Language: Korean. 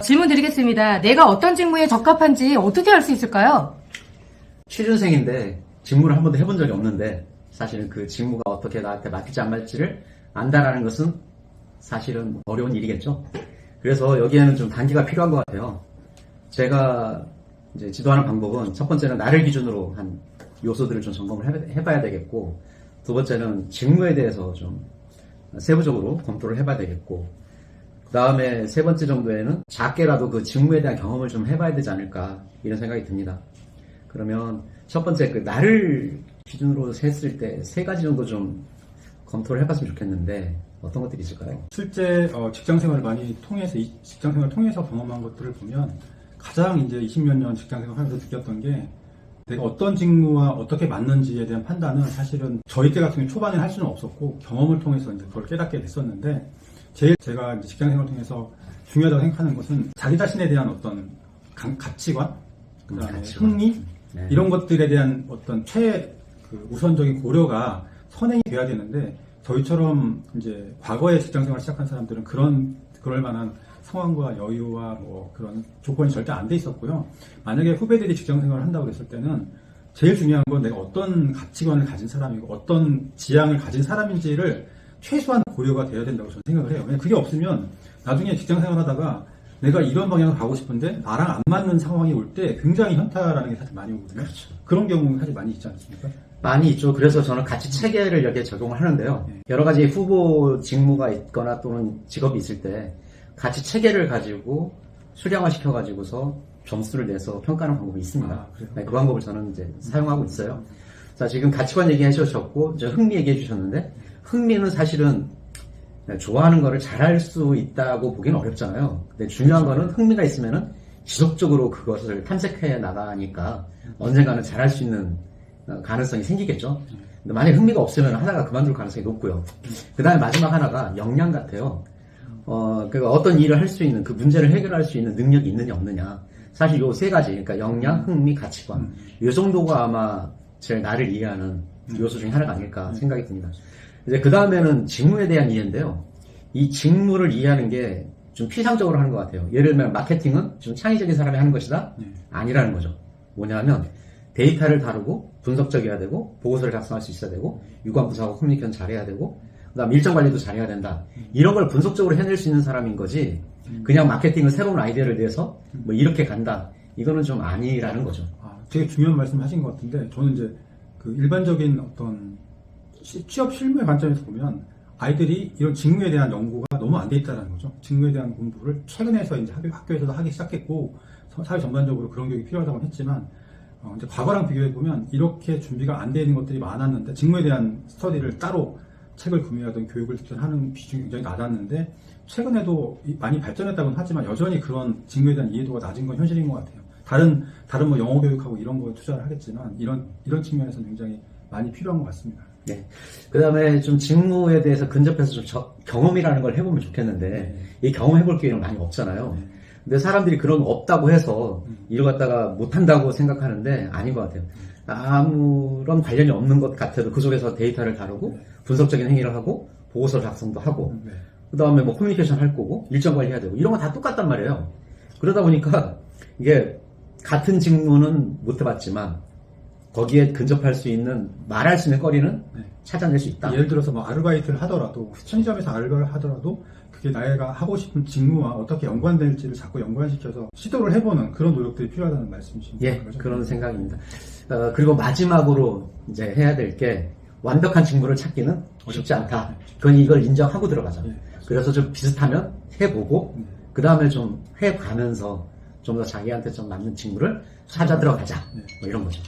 질문 드리겠습니다. 내가 어떤 직무에 적합한지 어떻게 알 수 있을까요? 취준생인데 직무를 한 번도 해본 적이 없는데 사실은 그 직무가 어떻게 나한테 맞을지 안 맞을지를 안다라는 것은 사실은 어려운 일이겠죠. 그래서 여기에는 좀 단계가 필요한 것 같아요. 제가 이제 지도하는 방법은 첫 번째는 나를 기준으로 한 요소들을 좀 점검을 해봐야 되겠고, 두 번째는 직무에 대해서 좀 세부적으로 검토를 해봐야 되겠고, 그 다음에 세 번째 정도에는 작게라도 그 직무에 대한 경험을 좀 해봐야 되지 않을까 이런 생각이 듭니다. 그러면 첫 번째 그 나를 기준으로 했을 때 세 가지 정도 좀 검토를 해봤으면 좋겠는데 어떤 것들이 있을까요? 실제 직장생활을 많이 통해서 직장생활을 통해서 경험한 것들을 보면 가장 이제 20몇 년 직장생활을 하면서 느꼈던 게 내가 어떤 직무와 어떻게 맞는지에 대한 판단은 사실은 저희 때 같은 경우 초반에 할 수는 없었고 경험을 통해서 이제 그걸 깨닫게 됐었는데 제가 이제 직장생활을 통해서 중요하다고 생각하는 것은 자기 자신에 대한 어떤 가치관, 그다음에 흥미 네. 이런 이런 것들에 대한 어떤 우선적인 고려가 선행이 돼야 되는데 저희처럼 이제 과거에 직장생활을 시작한 사람들은 그럴 만한 상황과 여유와 뭐 그런 조건이 절대 안 돼 있었고요. 만약에 후배들이 직장생활을 한다고 그랬을 때는 제일 중요한 건 내가 어떤 가치관을 가진 사람이고 어떤 지향을 가진 사람인지를 최소한 고려가 돼야 된다고 저는 생각을 해요. 왜냐면 그게 없으면 나중에 직장생활 하다가 내가 이런 방향을 가고 싶은데 나랑 안 맞는 상황이 올 때 굉장히 현타라는 게 사실 많이 오거든요. 그렇죠. 그런 경우 사실 많이 있지 않습니까? 많이 있죠. 그래서 저는 가치 체계를 여기에 적용을 하는데요. 네. 여러 가지 후보 직무가 있거나 또는 직업이 있을 때 가치 체계를 가지고 수량화 시켜가지고서 점수를 내서 평가하는 방법이 있습니다. 아, 그래요? 네, 그 방법을 저는 이제 사용하고 있어요. 자, 지금 가치관 얘기해 주셨고, 이제 흥미 얘기해 주셨는데, 흥미는 사실은 좋아하는 거를 잘할 수 있다고 보기는 어렵잖아요. 근데 중요한 거는 흥미가 있으면은 지속적으로 그것을 탐색해 나가니까 언젠가는 잘할 수 있는 가능성이 생기겠죠. 근데 만약에 흥미가 없으면 하다가 그만둘 가능성이 높고요. 그 다음에 마지막 하나가 역량 같아요. 그러니까 어떤 일을 할 수 있는, 그 문제를 해결할 수 있는 능력이 있느냐 없느냐. 사실 요 세 가지, 그러니까 역량, 흥미, 가치관. 요 정도가 아마 제일 나를 이해하는 요소 중에 하나가 아닐까 생각이 듭니다. 이제 그 다음에는 직무에 대한 이해인데요. 이 직무를 이해하는 게 좀 피상적으로 하는 것 같아요. 예를 들면 마케팅은 좀 창의적인 사람이 하는 것이다? 아니라는 거죠. 뭐냐면 데이터를 다루고 분석적이어야 되고 보고서를 작성할 수 있어야 되고 유관부서하고 커뮤니케이션 잘해야 되고 그다음 일정 관리도 잘해야 된다. 이런 걸 분석적으로 해낼 수 있는 사람인 거지 그냥 마케팅을 새로운 아이디어를 내서 뭐 이렇게 간다. 이거는 좀 아니라는 거죠. 되게 중요한 말씀 하신 것 같은데 저는 이제 그 일반적인 어떤 취업 실무의 관점에서 보면 아이들이 이런 직무에 대한 연구가 너무 안 돼 있다는 거죠. 직무에 대한 공부를 최근에서 이제 학교에서도 하기 시작했고 사회 전반적으로 그런 교육이 필요하다고 했지만 이제 과거랑 비교해 보면 이렇게 준비가 안 돼 있는 것들이 많았는데 직무에 대한 스터디를 따로 책을 구매하든 교육을 듣든 하는 비중이 굉장히 낮았는데 최근에도 많이 발전했다고는 하지만 여전히 그런 직무에 대한 이해도가 낮은 건 현실인 것 같아요. 다른 뭐 영어 교육하고 이런 거에 투자를 하겠지만 이런 측면에서는 굉장히 많이 필요한 것 같습니다. 네. 그 다음에 좀 직무에 대해서 근접해서 좀 경험이라는 걸 해보면 좋겠는데, 이 경험해볼 기회는 많이 없잖아요. 근데 사람들이 그런 거 없다고 해서 이를 갖다가 못한다고 생각하는데 아닌 것 같아요. 아무런 관련이 없는 것 같아도 그 속에서 데이터를 다루고 분석적인 행위를 하고 보고서 작성도 하고 그 다음에 뭐 커뮤니케이션 할 거고 일정 관리해야 되고 이런 거 다 똑같단 말이에요. 그러다 보니까 이게 같은 직무는 못 해봤지만 거기에 근접할 수 있는 말할 수 있는 거리는 찾아낼 수 있다. 예를 들어서 뭐 아르바이트를 하더라도 편의점에서 아르바이트를 하더라도 그게 나가 하고 싶은 직무와 어떻게 연관될지를 자꾸 연관시켜서 시도를 해보는 그런 노력들이 필요하다는 말씀이십니까? 예, 그런 생각입니다. 그리고 마지막으로 이제 해야 될 게 완벽한 직무를 찾기는 쉽지 않다. 그건 이걸 인정하고 들어가자. 그래서 좀 비슷하면 해보고 그 다음에 좀 해가면서 좀 더 자기한테 좀 맞는 직무를 찾아 들어가자. 뭐 이런 거죠.